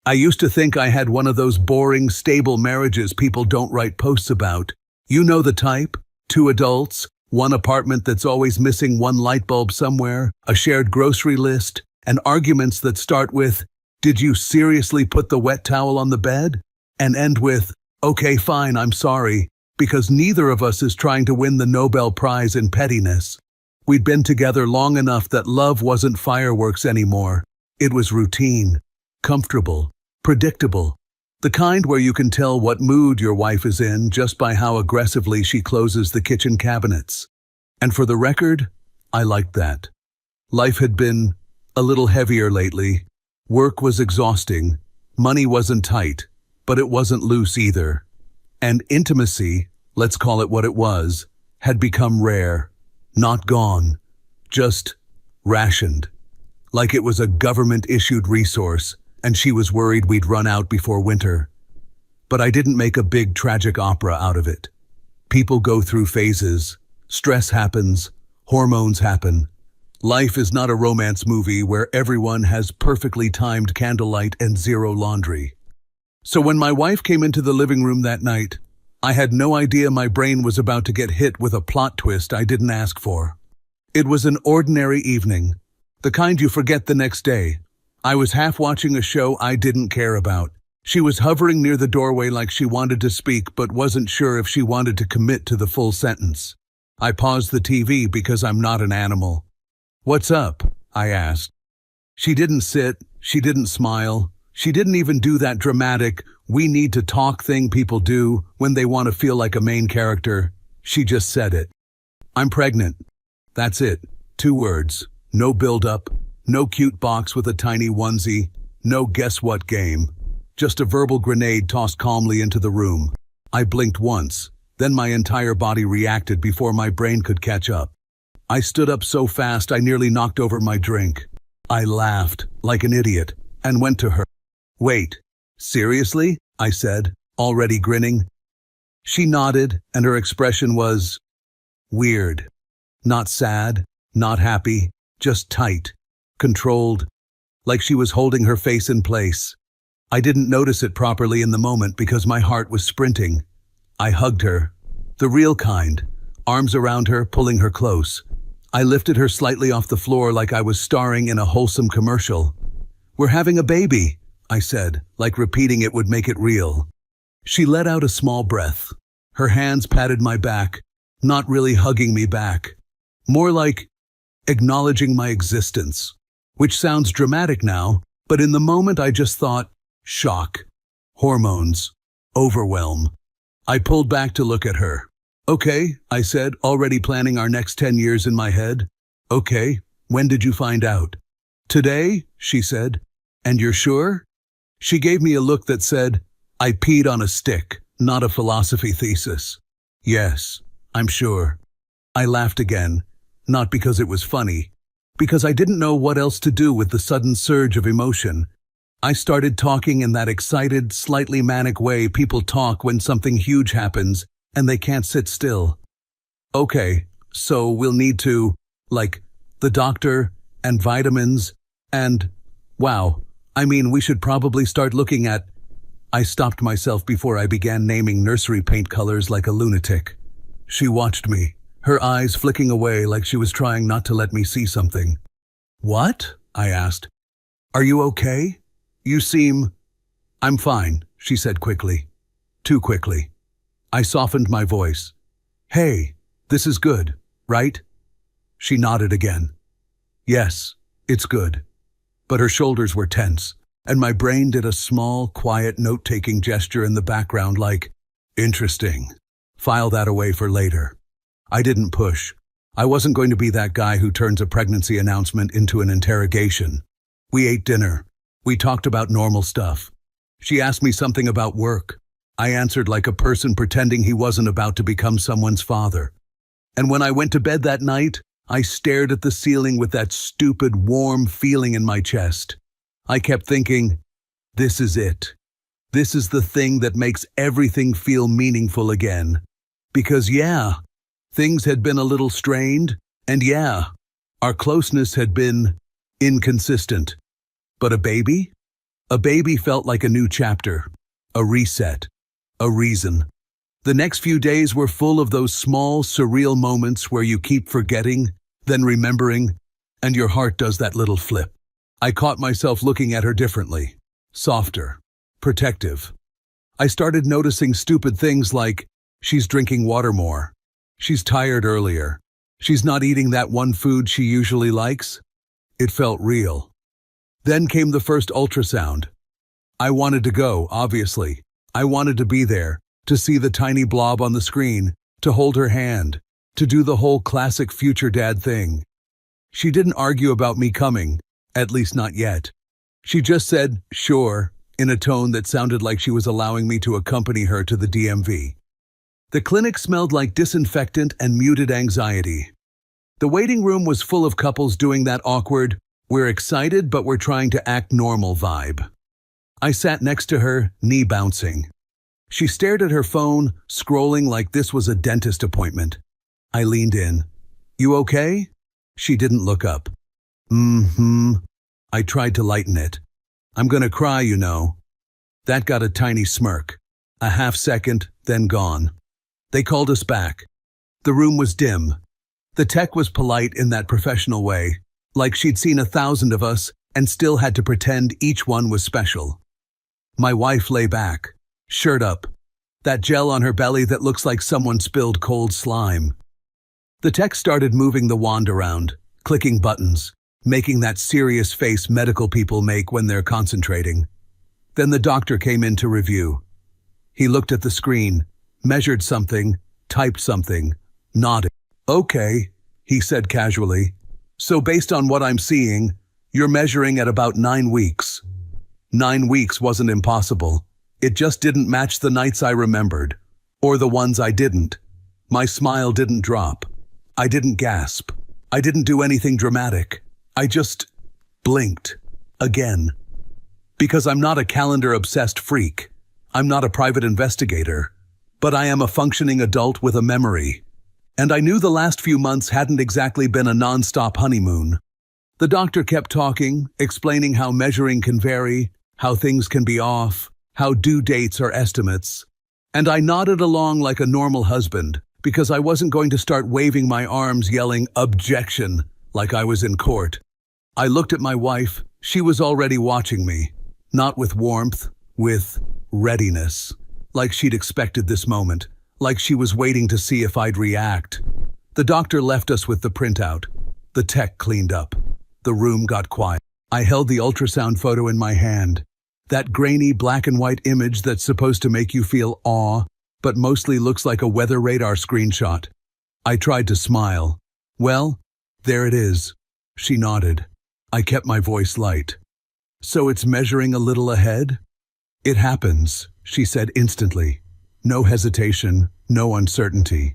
I used to think I had one of those boring, stable marriages people don't write posts about. You know the type? Two adults, one apartment that's always missing one light bulb somewhere, a shared grocery list, and arguments that start with, "Did you seriously put the wet towel on the bed?" and end with, "Okay, fine, I'm sorry," because neither of us is trying to win the Nobel Prize in pettiness. We'd been together long enough that love wasn't fireworks anymore. It was routine, comfortable, predictable. The kind where you can tell what mood your wife is in just by how aggressively she closes the kitchen cabinets. And for the record, I liked that. Life had been a little heavier lately. Work was exhausting. Money wasn't tight, but it wasn't loose either. And intimacy, let's call it what it was, had become rare. Not gone, just rationed. Like it was a government-issued resource, and she was worried we'd run out before winter. But I didn't make a big tragic opera out of it. People go through phases. Stress happens. Hormones happen. Life is not a romance movie where everyone has perfectly timed candlelight and zero laundry. So when my wife came into the living room that night, I had no idea my brain was about to get hit with a plot twist I didn't ask for. It was an ordinary evening, the kind you forget the next day. I was half watching a show I didn't care about. She was hovering near the doorway like she wanted to speak but wasn't sure if she wanted to commit to the full sentence. I paused the TV because I'm not an animal. "What's up?" I asked. She didn't sit, she didn't smile, she didn't even do that dramatic, "we need to talk" thing people do when they want to feel like a main character. She just said it. "I'm pregnant." That's it. 2 words. No build-up, no cute box with a tiny onesie, no guess-what game. Just a verbal grenade tossed calmly into the room. I blinked once, then my entire body reacted before my brain could catch up. I stood up so fast I nearly knocked over my drink. I laughed, like an idiot, and went to her. "Wait, seriously?" I said, already grinning. She nodded, and her expression was weird. Not sad, not happy, just tight, controlled, like she was holding her face in place. I didn't notice it properly in the moment because my heart was sprinting. I hugged her, the real kind, arms around her, pulling her close. I lifted her slightly off the floor like I was starring in a wholesome commercial. "We're having a baby," I said, like repeating it would make it real. She let out a small breath. Her hands patted my back, not really hugging me back. More like acknowledging my existence, which sounds dramatic now, but in the moment I just thought, shock, hormones, overwhelm. I pulled back to look at her. "Okay," I said, already planning our next 10 years in my head. "Okay, when did you find out?" "Today," she said. "And you're sure?" She gave me a look that said, I peed on a stick, not a philosophy thesis. "Yes, I'm sure." I laughed again, not because it was funny, because I didn't know what else to do with the sudden surge of emotion. I started talking in that excited, slightly manic way people talk when something huge happens and they can't sit still. "Okay, so we'll need to, the doctor and vitamins and, wow, I mean, we should probably start looking at." I stopped myself before I began naming nursery paint colors like a lunatic. She watched me, her eyes flicking away like she was trying not to let me see something. "What?" I asked. "Are you okay? You seem—" "I'm fine," she said quickly. Too quickly. I softened my voice. "Hey, this is good, right?" She nodded again. "Yes, it's good." But her shoulders were tense, and my brain did a small, quiet note-taking gesture in the background like, "Interesting. File that away for later." I didn't push. I wasn't going to be that guy who turns a pregnancy announcement into an interrogation. We ate dinner. We talked about normal stuff. She asked me something about work. I answered like a person pretending he wasn't about to become someone's father. And when I went to bed that night, I stared at the ceiling with that stupid, warm feeling in my chest. I kept thinking, this is it. This is the thing that makes everything feel meaningful again. Because yeah, things had been a little strained, and yeah, our closeness had been inconsistent. But a baby? A baby felt like a new chapter, a reset, a reason. The next few days were full of those small, surreal moments where you keep forgetting, then remembering, and your heart does that little flip. I caught myself looking at her differently, softer, protective. I started noticing stupid things like, she's drinking water more, she's tired earlier, she's not eating that one food she usually likes. It felt real. Then came the first ultrasound. I wanted to go, obviously. I wanted to be there, to see the tiny blob on the screen, to hold her hand, to do the whole classic future dad thing. She didn't argue about me coming, at least not yet. She just said, sure, in a tone that sounded like she was allowing me to accompany her to the DMV. The clinic smelled like disinfectant and muted anxiety. The waiting room was full of couples doing that awkward, we're excited but we're trying to act normal vibe. I sat next to her, knee bouncing. She stared at her phone, scrolling like this was a dentist appointment. I leaned in. You okay? She didn't look up. I tried to lighten it. I'm gonna cry, you know. That got a tiny smirk. A half second, then gone. They called us back. The room was dim. The tech was polite in that professional way, like she'd seen 1,000 of us and still had to pretend each one was special. My wife lay back, shirt up, that gel on her belly that looks like someone spilled cold slime. The tech started moving the wand around, clicking buttons, making that serious face medical people make when they're concentrating. Then the doctor came in to review. He looked at the screen, measured something, typed something, nodded. Okay, he said casually. So based on what I'm seeing, you're measuring at about 9 weeks. 9 weeks wasn't impossible. It just didn't match the nights I remembered, or the ones I didn't. My smile didn't drop. I didn't gasp. I didn't do anything dramatic. I just blinked. Again. Because I'm not a calendar-obsessed freak. I'm not a private investigator. But I am a functioning adult with a memory. And I knew the last few months hadn't exactly been a non-stop honeymoon. The doctor kept talking, explaining how measuring can vary, how things can be off, how due dates are estimates. And I nodded along like a normal husband, because I wasn't going to start waving my arms yelling objection like I was in court. I looked at my wife. She was already watching me, not with warmth, with readiness, like she'd expected this moment, like she was waiting to see if I'd react. The doctor left us with the printout. The tech cleaned up. The room got quiet. I held the ultrasound photo in my hand, that grainy black and white image that's supposed to make you feel awe, but mostly looks like a weather radar screenshot. I tried to smile. Well, there it is. She nodded. I kept my voice light. So it's measuring a little ahead? It happens, she said instantly. No hesitation, no uncertainty.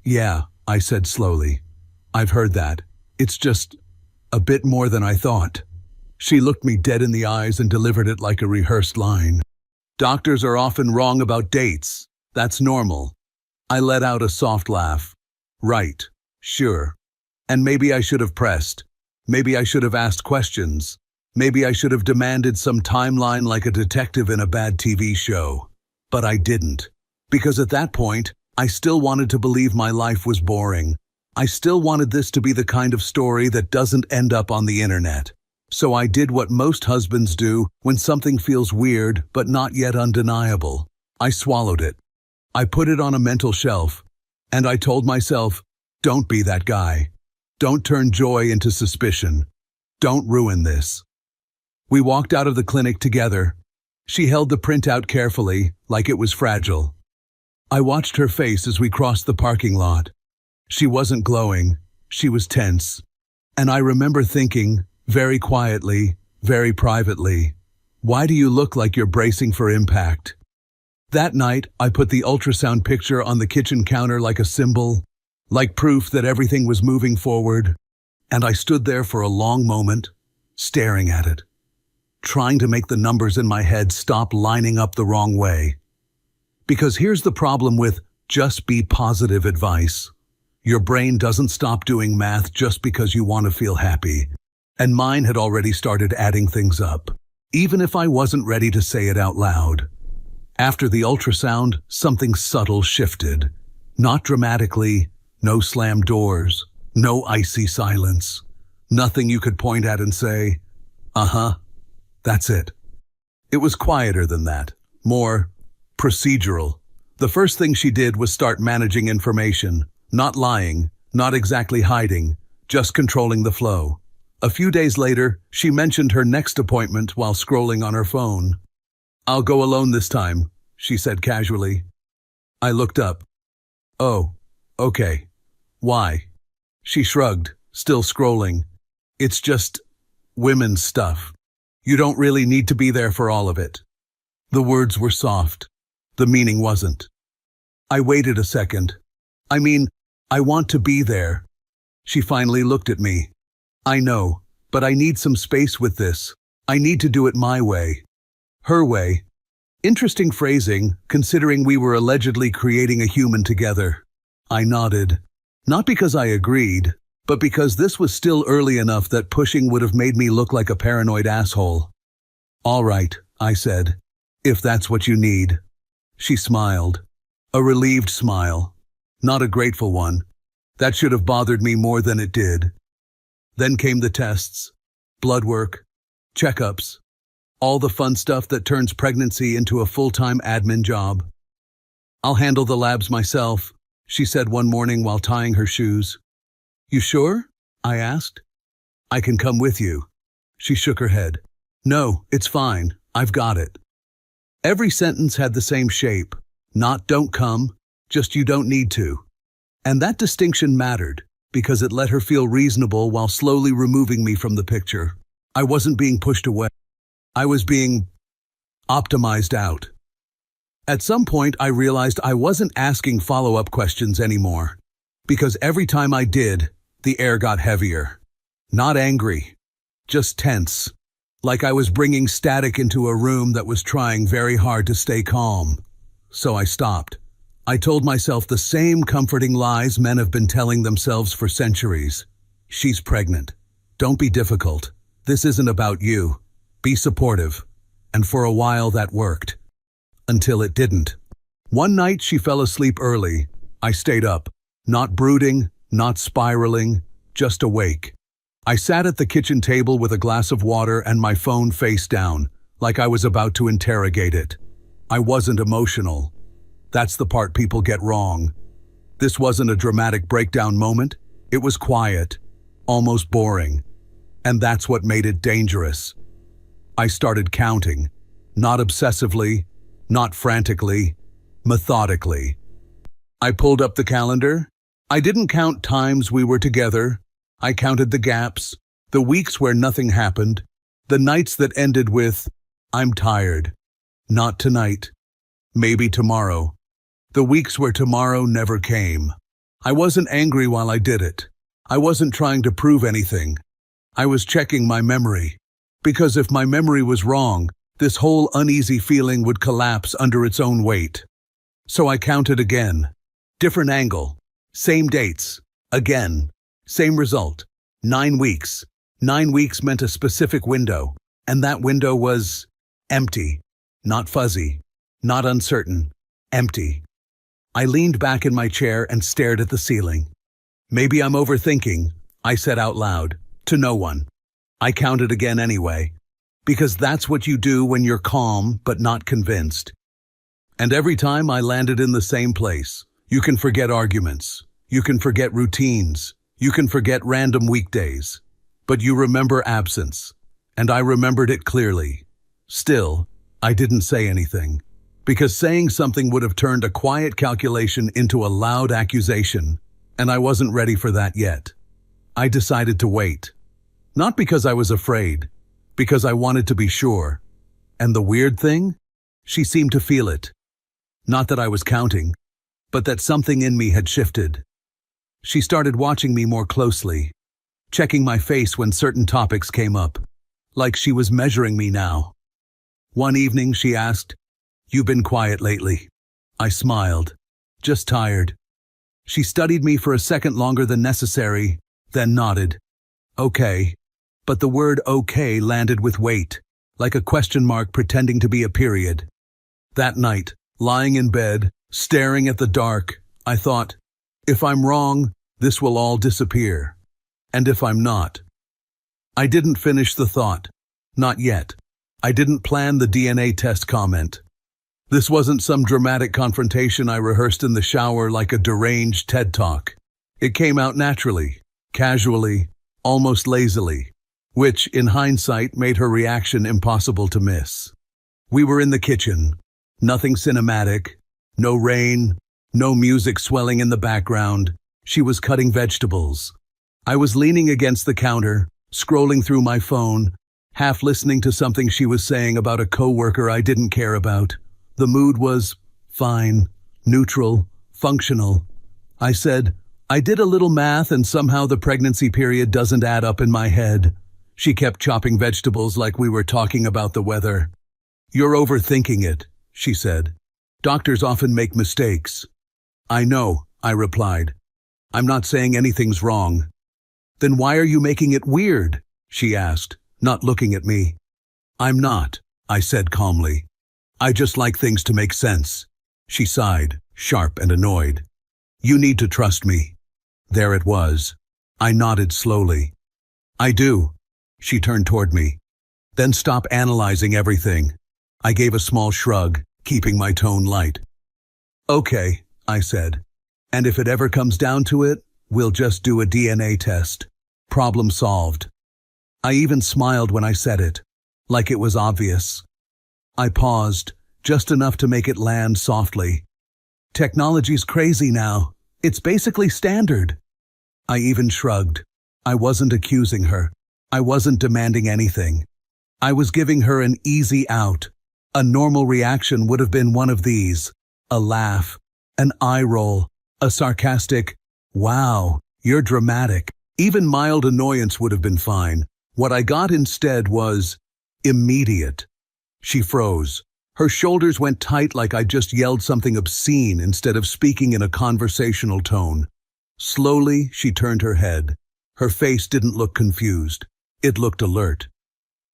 Yeah, I said slowly. I've heard that. It's just a bit more than I thought. She looked me dead in the eyes and delivered it like a rehearsed line. Doctors are often wrong about dates. That's normal. I let out a soft laugh. Right, sure. And maybe I should have pressed. Maybe I should have asked questions. Maybe I should have demanded some timeline like a detective in a bad TV show. But I didn't. Because at that point, I still wanted to believe my life was boring. I still wanted this to be the kind of story that doesn't end up on the internet. So I did what most husbands do when something feels weird but not yet undeniable. I swallowed it. I put it on a mental shelf. And I told myself, don't be that guy. Don't turn joy into suspicion. Don't ruin this. We walked out of the clinic together. She held the printout carefully, like it was fragile. I watched her face as we crossed the parking lot. She wasn't glowing. She was tense. And I remember thinking, very quietly, very privately, why do you look like you're bracing for impact? That night, I put the ultrasound picture on the kitchen counter like a symbol, like proof that everything was moving forward. And I stood there for a long moment, staring at it, trying to make the numbers in my head stop lining up the wrong way. Because here's the problem with just be positive advice. Your brain doesn't stop doing math just because you want to feel happy. And mine had already started adding things up. even if I wasn't ready to say it out loud. After the ultrasound, something subtle shifted. Not dramatically, no slammed doors, no icy silence. Nothing you could point at and say, uh-huh, that's it. It was quieter than that, more procedural. The first thing she did was start managing information, not lying, not exactly hiding, just controlling the flow. A few days later, she mentioned her next appointment while scrolling on her phone. "I'll go alone this time," she said casually. I looked up. "Oh, okay. Why?" She shrugged, still scrolling. "It's just women's stuff. You don't really need to be there for all of it." The words were soft. The meaning wasn't. I waited a second. "I mean, I want to be there." She finally looked at me. "I know, but I need some space with this. I need to do it my way." Her way. Interesting phrasing, considering we were allegedly creating a human together. I nodded. Not because I agreed, but because this was still early enough that pushing would have made me look like a paranoid asshole. "All right," I said, "if that's what you need." She smiled. A relieved smile. Not a grateful one. That should have bothered me more than it did. Then came the tests, blood work, checkups, all the fun stuff that turns pregnancy into a full-time admin job. "I'll handle the labs myself," she said one morning while tying her shoes. "You sure?" I asked. "I can come with you." She shook her head. "No, it's fine. I've got it." Every sentence had the same shape. Not "don't come," just "you don't need to." And that distinction mattered, because it let her feel reasonable while slowly removing me from the picture. I wasn't being pushed away. I was being optimized out. At some point, I realized I wasn't asking follow-up questions anymore, because every time I did, the air got heavier. Not angry, just tense, like I was bringing static into a room that was trying very hard to stay calm. So I stopped. I told myself the same comforting lies men have been telling themselves for centuries. "She's pregnant. Don't be difficult. This isn't about you. Be supportive." And for a while that worked. Until it didn't. One night she fell asleep early. I stayed up. Not brooding, not spiraling, just awake. I sat at the kitchen table with a glass of water and my phone face down, like I was about to interrogate it. I wasn't emotional. That's the part people get wrong. This wasn't a dramatic breakdown moment. It was quiet, almost boring. And that's what made it dangerous. I started counting. Not obsessively, not frantically, methodically. I pulled up the calendar. I didn't count times we were together. I counted the gaps, the weeks where nothing happened, the nights that ended with, "I'm tired. Not tonight. Maybe tomorrow." The weeks where tomorrow never came. I wasn't angry while I did it. I wasn't trying to prove anything. I was checking my memory. Because if my memory was wrong, this whole uneasy feeling would collapse under its own weight. So I counted again. Different angle. Same dates. Again. Same result. 9 weeks. 9 weeks meant a specific window. And that window was empty. Not fuzzy. Not uncertain. Empty. I leaned back in my chair and stared at the ceiling. "Maybe I'm overthinking," I said out loud, to no one. I counted again anyway, because that's what you do when you're calm but not convinced. And every time I landed in the same place. You can forget arguments. You can forget routines. You can forget random weekdays. But you remember absence. And I remembered it clearly. Still, I didn't say anything. Because saying something would have turned a quiet calculation into a loud accusation, and I wasn't ready for that yet. I decided to wait. Not because I was afraid, because I wanted to be sure. And the weird thing? She seemed to feel it. Not that I was counting, but that something in me had shifted. She started watching me more closely, checking my face when certain topics came up, like she was measuring me now. One evening she asked, "You've been quiet lately." I smiled. "Just tired." She studied me for a second longer than necessary, then nodded. "Okay." But the word "okay" landed with weight, like a question mark pretending to be a period. That night, lying in bed, staring at the dark, I thought, if I'm wrong, this will all disappear. And if I'm not. I didn't finish the thought. Not yet. I didn't plan the DNA test comment. This wasn't some dramatic confrontation I rehearsed in the shower like a deranged TED Talk. It came out naturally, casually, almost lazily, which, in hindsight, made her reaction impossible to miss. We were in the kitchen. Nothing cinematic, no rain, no music swelling in the background. She was cutting vegetables. I was leaning against the counter, scrolling through my phone, half listening to something she was saying about a coworker I didn't care about. The mood was fine, neutral, functional. I said, I did a little math and somehow the pregnancy period doesn't add up in my head. She kept chopping vegetables like we were talking about the weather. You're overthinking it, she said. Doctors often make mistakes. I know, I replied. I'm not saying anything's wrong. Then why are you making it weird? She asked, not looking at me. I'm not, I said calmly. I just like things to make sense. She sighed, sharp and annoyed. You need to trust me. There it was. I nodded slowly. I do. She turned toward me. Then stop analyzing everything. I gave a small shrug, keeping my tone light. Okay, I said. And if it ever comes down to it, we'll just do a DNA test. Problem solved. I even smiled when I said it, like it was obvious. I paused, just enough to make it land softly. Technology's crazy now. It's basically standard. I even shrugged. I wasn't accusing her. I wasn't demanding anything. I was giving her an easy out. A normal reaction would have been one of these: a laugh, an eye roll, a sarcastic, wow, you're dramatic. Even mild annoyance would have been fine. What I got instead was immediate. She froze. Her shoulders went tight like I just yelled something obscene instead of speaking in a conversational tone. Slowly, she turned her head. Her face didn't look confused. It looked alert.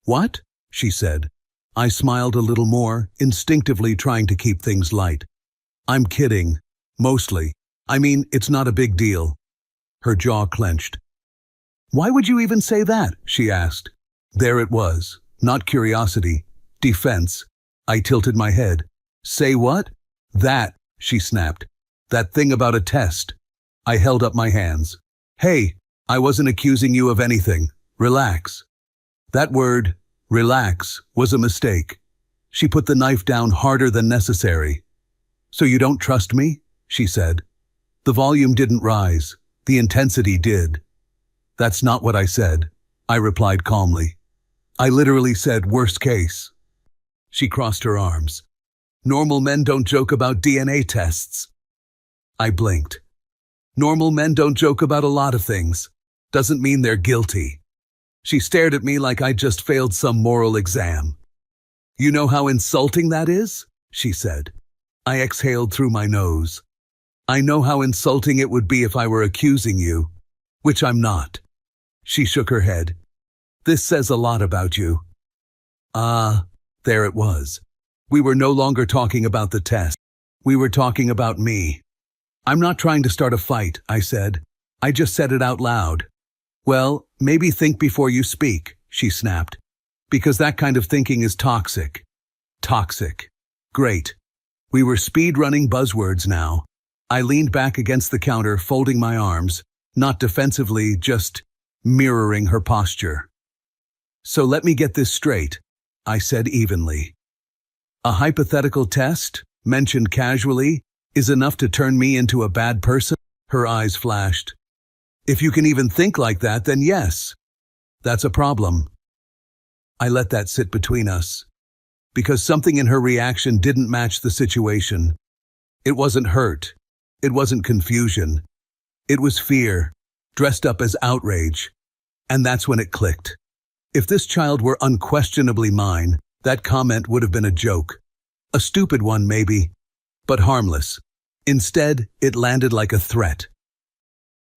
What? She said. I smiled a little more, instinctively trying to keep things light. I'm kidding. Mostly. I mean, it's not a big deal. Her jaw clenched. Why would you even say that? She asked. There it was. Not curiosity. Defense. I tilted my head. Say what? That, she snapped. That thing about a test. I held up my hands. Hey, I wasn't accusing you of anything. Relax. That word, relax, was a mistake. She put the knife down harder than necessary. So you don't trust me? She said. The volume didn't rise. The intensity did. That's not what I said, I replied calmly. I literally said worst case. She crossed her arms. Normal men don't joke about DNA tests. I blinked. Normal men don't joke about a lot of things. Doesn't mean they're guilty. She stared at me like I'd just failed some moral exam. You know how insulting that is? She said. I exhaled through my nose. I know how insulting it would be if I were accusing you, which I'm not. She shook her head. This says a lot about you. There it was. We were no longer talking about the test. We were talking about me. I'm not trying to start a fight, I said. I just said it out loud. Well, maybe think before you speak, she snapped. Because that kind of thinking is toxic. Toxic. Great. We were speed-running buzzwords now. I leaned back against the counter, folding my arms, not defensively, just mirroring her posture. So let me get this straight, I said evenly. A hypothetical test, mentioned casually, is enough to turn me into a bad person? Her eyes flashed. If you can even think like that, then yes. That's a problem. I let that sit between us. Because something in her reaction didn't match the situation. It wasn't hurt. It wasn't confusion. It was fear, dressed up as outrage. And that's when it clicked. If this child were unquestionably mine, that comment would have been a joke. A stupid one, maybe, but harmless. Instead, it landed like a threat.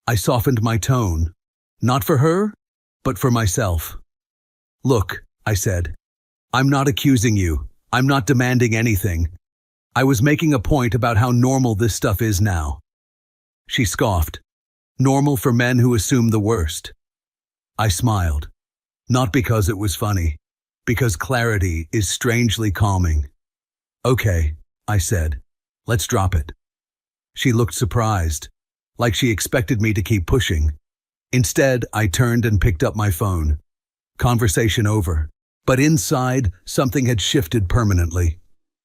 I softened my tone, not for her, but for myself. Look, I said, I'm not accusing you. I'm not demanding anything. I was making a point about how normal this stuff is now. She scoffed. Normal for men who assume the worst. I smiled. Not because it was funny, because clarity is strangely calming. Okay, I said. Let's drop it. She looked surprised, like she expected me to keep pushing. Instead, I turned and picked up my phone. Conversation over. But inside, something had shifted permanently.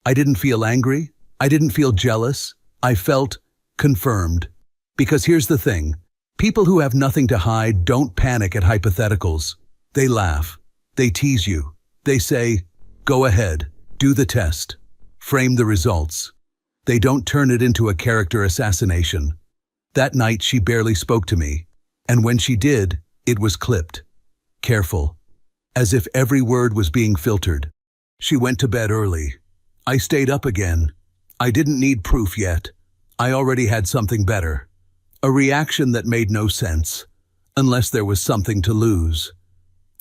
I didn't feel angry. I didn't feel jealous. I felt confirmed. Because here's the thing. People who have nothing to hide don't panic at hypotheticals. They laugh. They tease you. They say, go ahead, do the test. Frame the results. They don't turn it into a character assassination. That night she barely spoke to me. And when she did, it was clipped. Careful. As if every word was being filtered. She went to bed early. I stayed up again. I didn't need proof yet. I already had something better. A reaction that made no sense, unless there was something to lose.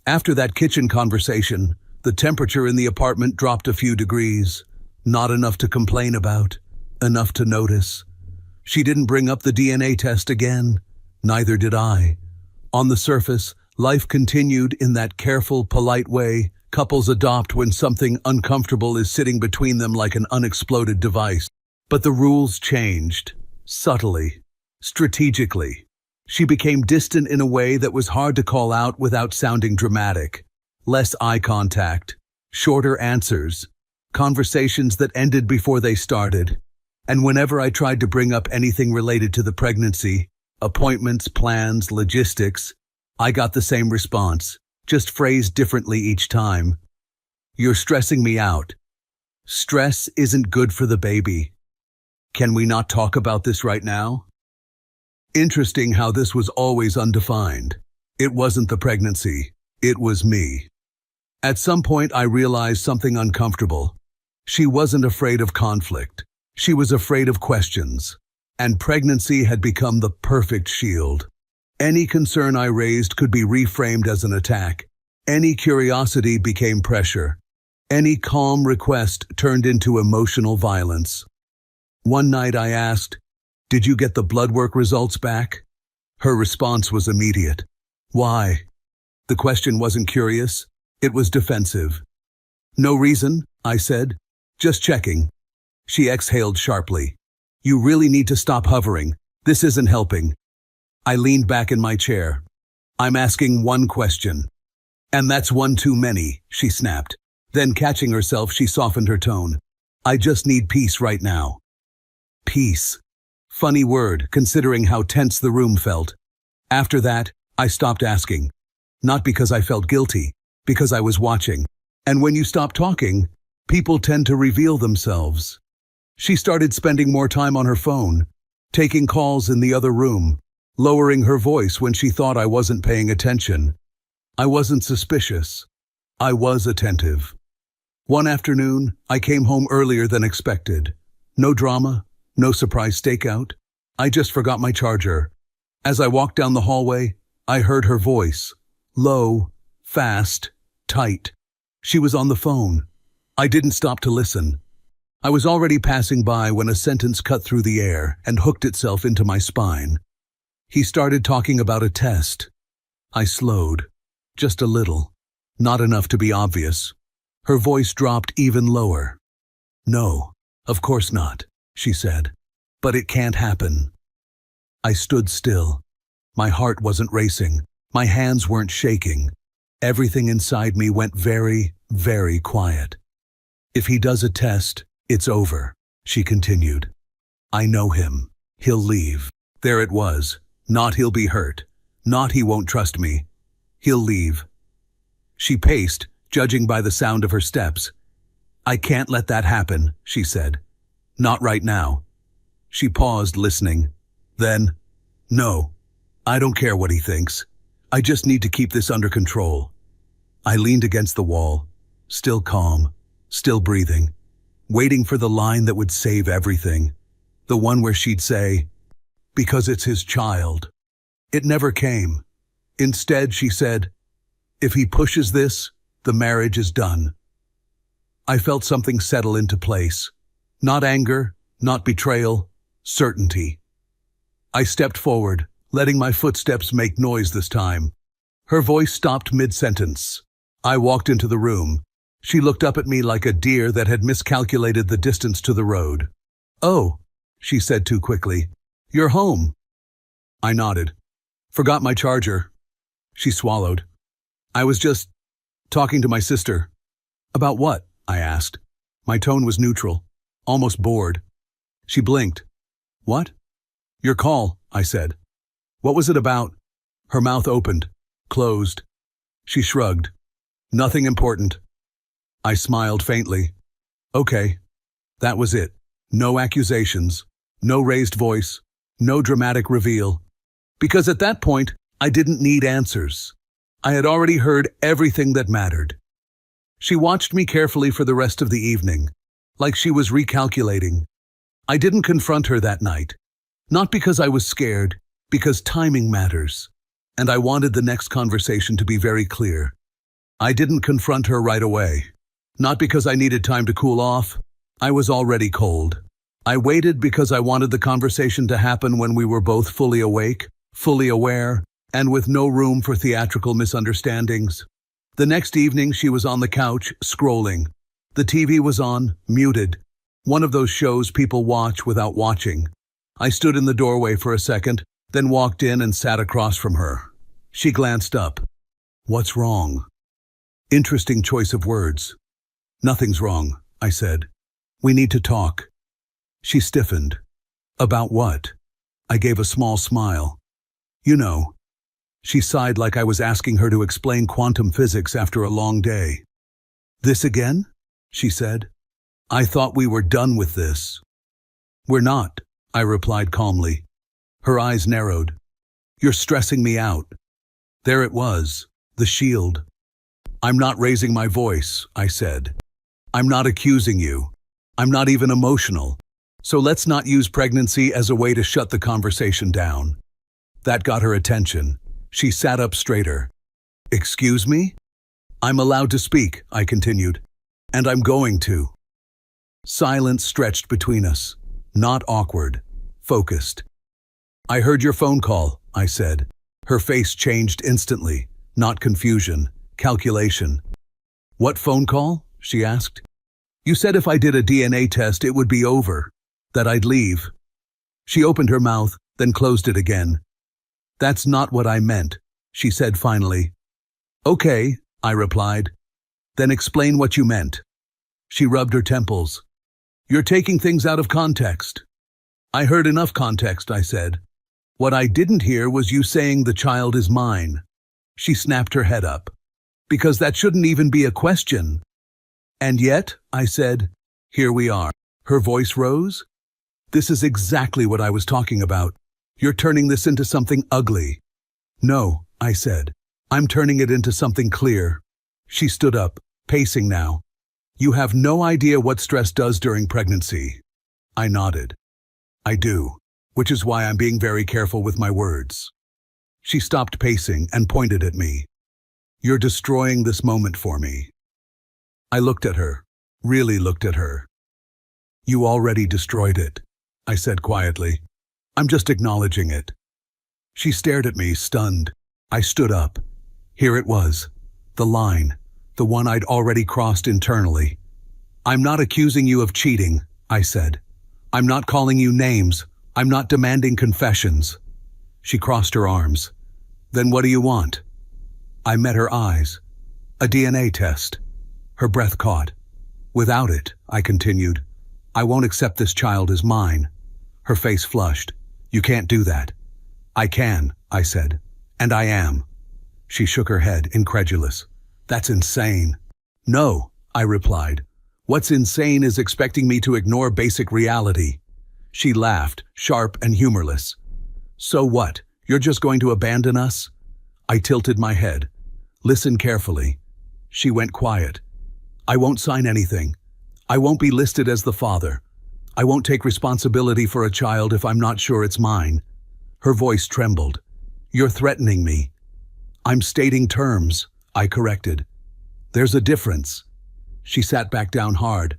After that kitchen conversation, the temperature in the apartment dropped a few degrees. Not enough to complain about, enough to notice. She didn't bring up the DNA test again. Neither did I. On the surface, life continued in that careful, polite way couples adopt when something uncomfortable is sitting between them like an unexploded device. But the rules changed, subtly. Strategically. She became distant in a way that was hard to call out without sounding dramatic. Less eye contact, shorter answers, conversations that ended before they started. And whenever I tried to bring up anything related to the pregnancy, appointments, plans, logistics, I got the same response, just phrased differently each time. You're stressing me out. Stress isn't good for the baby. Can we not talk about this right now? Interesting how this was always undefined. It wasn't the pregnancy. It was me. At some point, I realized something uncomfortable. She wasn't afraid of conflict. She was afraid of questions. And pregnancy had become the perfect shield. Any concern I raised could be reframed as an attack. Any curiosity became pressure. Any calm request turned into emotional violence. One night I asked, "Did you get the blood work results back?" Her response was immediate. Why? The question wasn't curious. It was defensive. No reason, I said. Just checking. She exhaled sharply. You really need to stop hovering. This isn't helping. I leaned back in my chair. I'm asking one question. And that's one too many, she snapped. Then catching herself, she softened her tone. I just need peace right now. Peace. Funny word, considering how tense the room felt. After that, I stopped asking. Not because I felt guilty, because I was watching. And when you stop talking, people tend to reveal themselves. She started spending more time on her phone, taking calls in the other room, lowering her voice when she thought I wasn't paying attention. I wasn't suspicious. I was attentive. One afternoon, I came home earlier than expected. No drama, no surprise stakeout. I just forgot my charger. As I walked down the hallway, I heard her voice. Low, fast, tight. She was on the phone. I didn't stop to listen. I was already passing by when a sentence cut through the air and hooked itself into my spine. He started talking about a test. I slowed. Just a little. Not enough to be obvious. Her voice dropped even lower. No, of course not, she said. But it can't happen. I stood still. My heart wasn't racing. My hands weren't shaking. Everything inside me went very, very quiet. If he does a test, it's over, she continued. I know him. He'll leave. There it was. Not he'll be hurt. Not he won't trust me. He'll leave. She paced, judging by the sound of her steps. I can't let that happen, she said. Not right now. She paused, listening. Then, no, I don't care what he thinks. I just need to keep this under control. I leaned against the wall, still calm, still breathing, waiting for the line that would save everything. The one where she'd say, because it's his child. It never came. Instead, she said, if he pushes this, the marriage is done. I felt something settle into place. Not anger, not betrayal, certainty. I stepped forward, letting my footsteps make noise this time. Her voice stopped mid-sentence. I walked into the room. She looked up at me like a deer that had miscalculated the distance to the road. "Oh," she said too quickly. "You're home." I nodded. "Forgot my charger." She swallowed. "I was just talking to my sister." "About what?" I asked. My tone was neutral, almost bored. She blinked. "What?" "Your call," I said. "What was it about?" Her mouth opened, closed. She shrugged. "Nothing important." I smiled faintly. Okay. That was it. No accusations, no raised voice, no dramatic reveal. Because at that point, I didn't need answers. I had already heard everything that mattered. She watched me carefully for the rest of the evening, like she was recalculating. I didn't confront her that night. Not because I was scared, because timing matters. And I wanted the next conversation to be very clear. I didn't confront her right away. Not because I needed time to cool off. I was already cold. I waited because I wanted the conversation to happen when we were both fully awake, fully aware, and with no room for theatrical misunderstandings. The next evening she was on the couch, scrolling. The TV was on, muted. One of those shows people watch without watching. I stood in the doorway for a second, then walked in and sat across from her. She glanced up. "What's wrong?" Interesting choice of words. "Nothing's wrong," I said. "We need to talk." She stiffened. "About what?" I gave a small smile. "You know." She sighed like I was asking her to explain quantum physics after a long day. "This again?" she said. "I thought we were done with this." "We're not," I replied calmly. Her eyes narrowed. "You're stressing me out." There it was, the shield. "I'm not raising my voice," I said. "I'm not accusing you. I'm not even emotional. So let's not use pregnancy as a way to shut the conversation down." That got her attention. She sat up straighter. "Excuse me?" "I'm allowed to speak," I continued. "And I'm going to." Silence stretched between us. Not awkward. Focused. "I heard your phone call," I said. Her face changed instantly. Not confusion. Calculation. "What phone call?" she asked. "You said if I did a DNA test it would be over. That I'd leave." She opened her mouth, then closed it again. "That's not what I meant," she said finally. "Okay," I replied. "Then explain what you meant." She rubbed her temples. "You're taking things out of context." "I heard enough context," I said. "What I didn't hear was you saying the child is mine." She snapped her head up. "Because that shouldn't even be a question." "And yet," I said, "here we are." Her voice rose. "This is exactly what I was talking about. You're turning this into something ugly." "No," I said. "I'm turning it into something clear." She stood up, pacing now. "You have no idea what stress does during pregnancy." I nodded. "I do, which is why I'm being very careful with my words." She stopped pacing and pointed at me. "You're destroying this moment for me." I looked at her, really looked at her. "You already destroyed it," I said quietly. "I'm just acknowledging it." She stared at me, stunned. I stood up. Here it was, the line, the one I'd already crossed internally. "I'm not accusing you of cheating," I said. "I'm not calling you names. I'm not demanding confessions." She crossed her arms. "Then what do you want?" I met her eyes. "A DNA test." Her breath caught. "Without it," I continued, "I won't accept this child as mine." Her face flushed. "You can't do that." "I can," I said. "And I am." She shook her head, incredulous. "That's insane." "No," I replied. "What's insane is expecting me to ignore basic reality." She laughed, sharp and humorless. "So what? You're just going to abandon us?" I tilted my head. "Listen carefully." She went quiet. "I won't sign anything. I won't be listed as the father. I won't take responsibility for a child if I'm not sure it's mine." Her voice trembled. "You're threatening me." "I'm stating terms," I corrected. "There's a difference." She sat back down hard.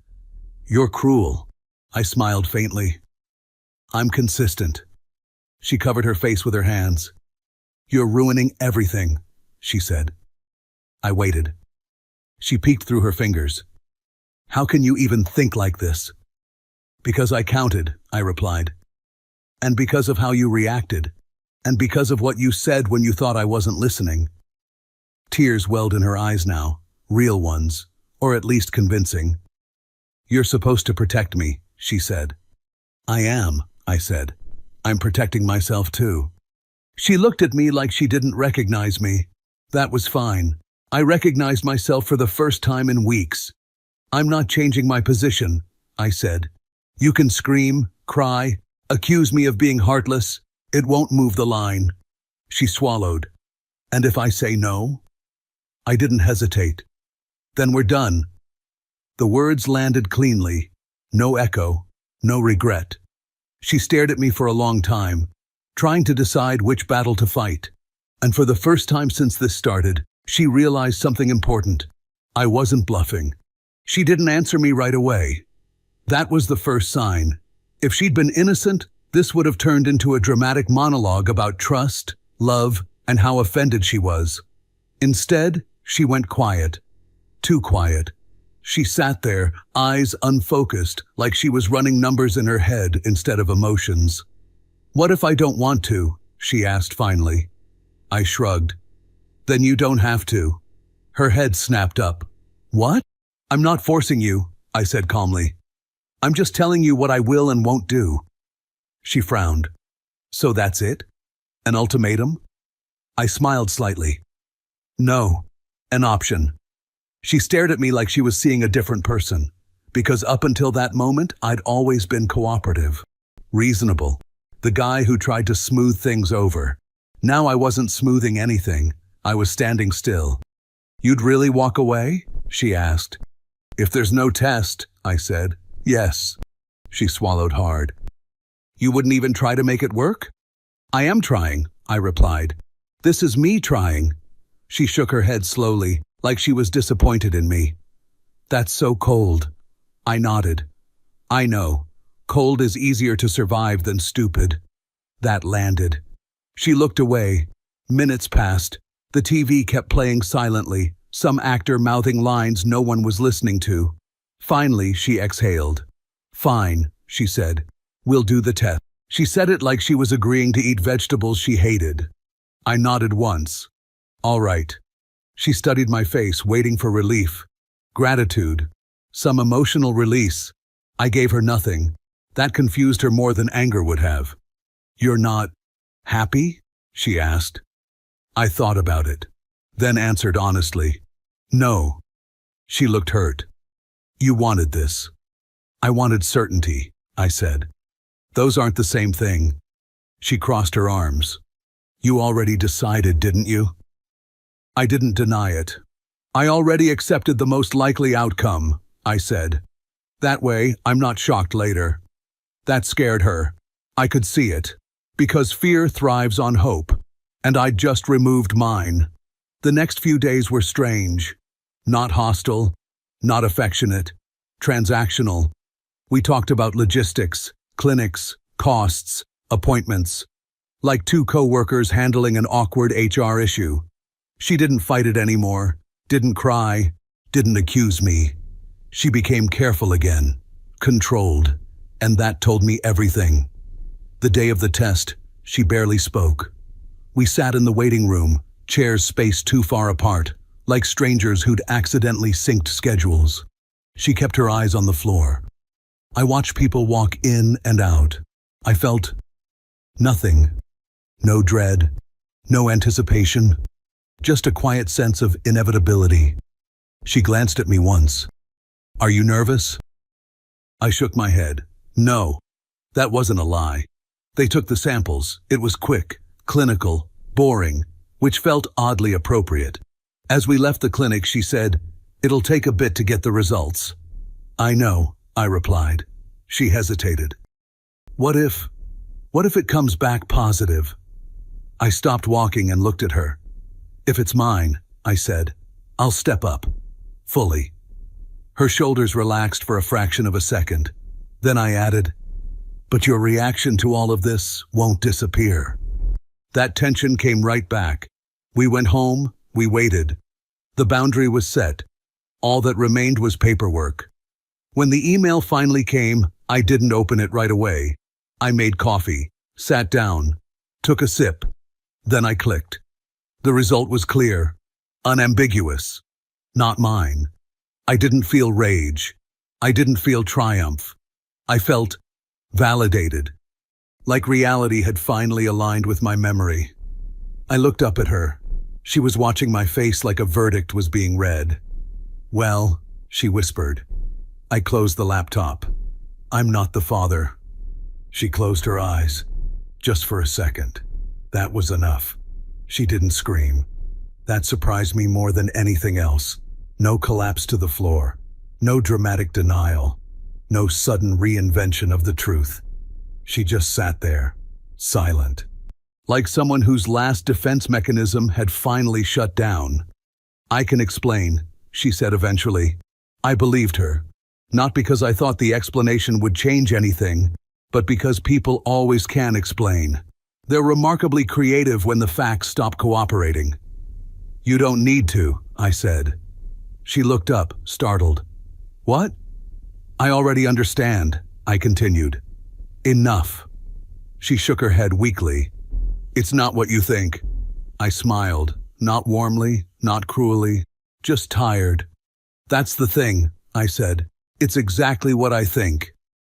You're cruel. I smiled faintly. I'm consistent. She covered her face with her hands. You're ruining everything, she said. I waited. She peeked through her fingers. How can you even think like this? Because I counted, I replied. And because of how you reacted. And because of what you said when you thought I wasn't listening. Tears welled in her eyes now, real ones, or at least convincing. You're supposed to protect me, she said. I am, I said. I'm protecting myself too. She looked at me like she didn't recognize me. That was fine. I recognized myself for the first time in weeks. I'm not changing my position, I said. You can scream, cry, accuse me of being heartless. It won't move the line. She swallowed. And if I say no? I didn't hesitate. Then we're done. The words landed cleanly. No echo, no regret. She stared at me for a long time, trying to decide which battle to fight. And for the first time since this started, she realized something important. I wasn't bluffing. She didn't answer me right away. That was the first sign. If she'd been innocent, this would have turned into a dramatic monologue about trust, love, and how offended she was. Instead, she went quiet. Too quiet. She sat there, eyes unfocused, like she was running numbers in her head instead of emotions. What if I don't want to? She asked finally. I shrugged. Then you don't have to. Her head snapped up. What? I'm not forcing you, I said calmly. I'm just telling you what I will and won't do. She frowned. So that's it? An ultimatum? I smiled slightly. No, an option. She stared at me like she was seeing a different person, because up until that moment, I'd always been cooperative, reasonable, the guy who tried to smooth things over. Now I wasn't smoothing anything. I was standing still. You'd really walk away? She asked. If there's no test, I said. Yes. She swallowed hard. You wouldn't even try to make it work? I am trying, I replied. This is me trying. She shook her head slowly, like she was disappointed in me. That's so cold. I nodded. I know. Cold is easier to survive than stupid. That landed. She looked away. Minutes passed. The TV kept playing silently, some actor mouthing lines no one was listening to. Finally, she exhaled. Fine, she said. We'll do the test. She said it like she was agreeing to eat vegetables she hated. I nodded once. All right. She studied my face, waiting for relief. Gratitude. Some emotional release. I gave her nothing. That confused her more than anger would have. You're not happy? She asked. I thought about it, then answered honestly. No. She looked hurt. You wanted this. I wanted certainty, I said. Those aren't the same thing. She crossed her arms. You already decided, didn't you? I didn't deny it. I already accepted the most likely outcome, I said. That way, I'm not shocked later. That scared her. I could see it. Because fear thrives on hope. And I'd just removed mine. The next few days were strange. Not hostile, not affectionate, transactional. We talked about logistics, clinics, costs, appointments. Like two co-workers handling an awkward HR issue. She didn't fight it anymore, didn't cry, didn't accuse me. She became careful again, controlled, and that told me everything. The day of the test, she barely spoke. We sat in the waiting room, chairs spaced too far apart, like strangers who'd accidentally synced schedules. She kept her eyes on the floor. I watched people walk in and out. I felt nothing. No dread, no anticipation, just a quiet sense of inevitability. She glanced at me once. Are you nervous? I shook my head. No, that wasn't a lie. They took the samples. It was quick, clinical, boring, which felt oddly appropriate. As we left the clinic, she said, "It'll take a bit to get the results." I know, I replied. She hesitated. What if it comes back positive? I stopped walking and looked at her. If it's mine, I said, I'll step up. Fully. Her shoulders relaxed for a fraction of a second. Then I added, "But your reaction to all of this won't disappear." That tension came right back. We went home, we waited. The boundary was set. All that remained was paperwork. When the email finally came, I didn't open it right away. I made coffee, sat down, took a sip. Then I clicked. The result was clear, unambiguous. Not mine. I didn't feel rage. I didn't feel triumph. I felt validated, like reality had finally aligned with my memory. I looked up at her. She was watching my face like a verdict was being read. "Well," she whispered. I closed the laptop. "I'm not the father." She closed her eyes. Just for a second. That was enough. She didn't scream. That surprised me more than anything else. No collapse to the floor. No dramatic denial. No sudden reinvention of the truth. She just sat there, silent. Like someone whose last defense mechanism had finally shut down. "I can explain," she said eventually. I believed her. Not because I thought the explanation would change anything, but because people always can explain. They're remarkably creative when the facts stop cooperating. "You don't need to," I said. She looked up, startled. "What?" "I already understand," I continued. "Enough." She shook her head weakly. "It's not what you think." I smiled, not warmly, not cruelly, just tired. "That's the thing," I said. "It's exactly what I think."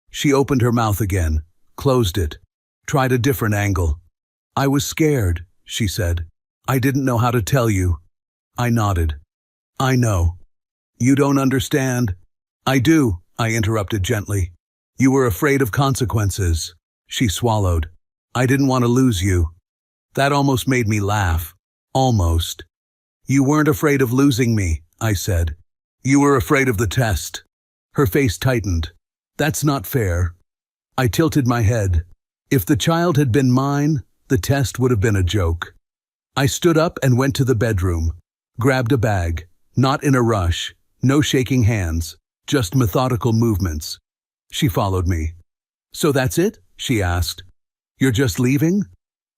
She opened her mouth again, closed it, tried a different angle. "I was scared," she said. "I didn't know how to tell you." I nodded. "I know." "You don't understand." "I do," I interrupted gently. "You were afraid of consequences." She swallowed. "I didn't want to lose you." That almost made me laugh. Almost. "You weren't afraid of losing me," I said. "You were afraid of the test." Her face tightened. "That's not fair." I tilted my head. If the child had been mine, the test would have been a joke. I stood up and went to the bedroom, grabbed a bag, not in a rush, no shaking hands, just methodical movements. She followed me. "So that's it?" she asked. "You're just leaving?"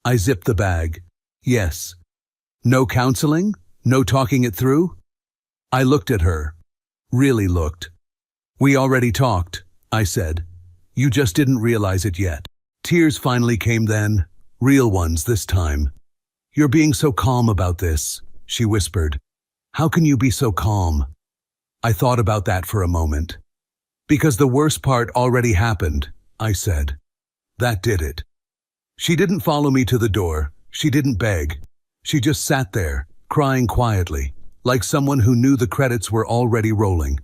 I zipped the bag. "Yes." "No counseling? No talking it through?" I looked at her. Really looked. "We already talked," I said. "You just didn't realize it yet." Tears finally came then, real ones this time. "You're being so calm about this," she whispered. "How can you be so calm?" I thought about that for a moment. "Because the worst part already happened," I said. That did it. She didn't follow me to the door. She didn't beg. She just sat there, crying quietly, like someone who knew the credits were already rolling.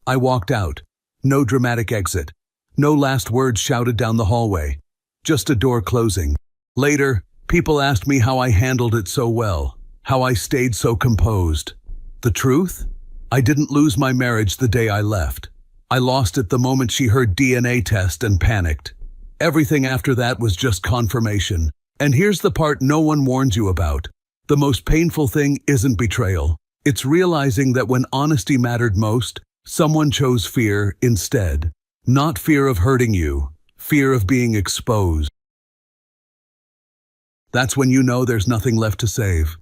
I walked out. No dramatic exit. No last words shouted down the hallway. Just a door closing. Later, people asked me how I handled it so well, how I stayed so composed. The truth? I didn't lose my marriage the day I left. I lost it the moment she heard DNA test and panicked. Everything after that was just confirmation. And here's the part no one warns you about. The most painful thing isn't betrayal. It's realizing that when honesty mattered most, someone chose fear instead. Not fear of hurting you, fear of being exposed. That's when you know there's nothing left to save.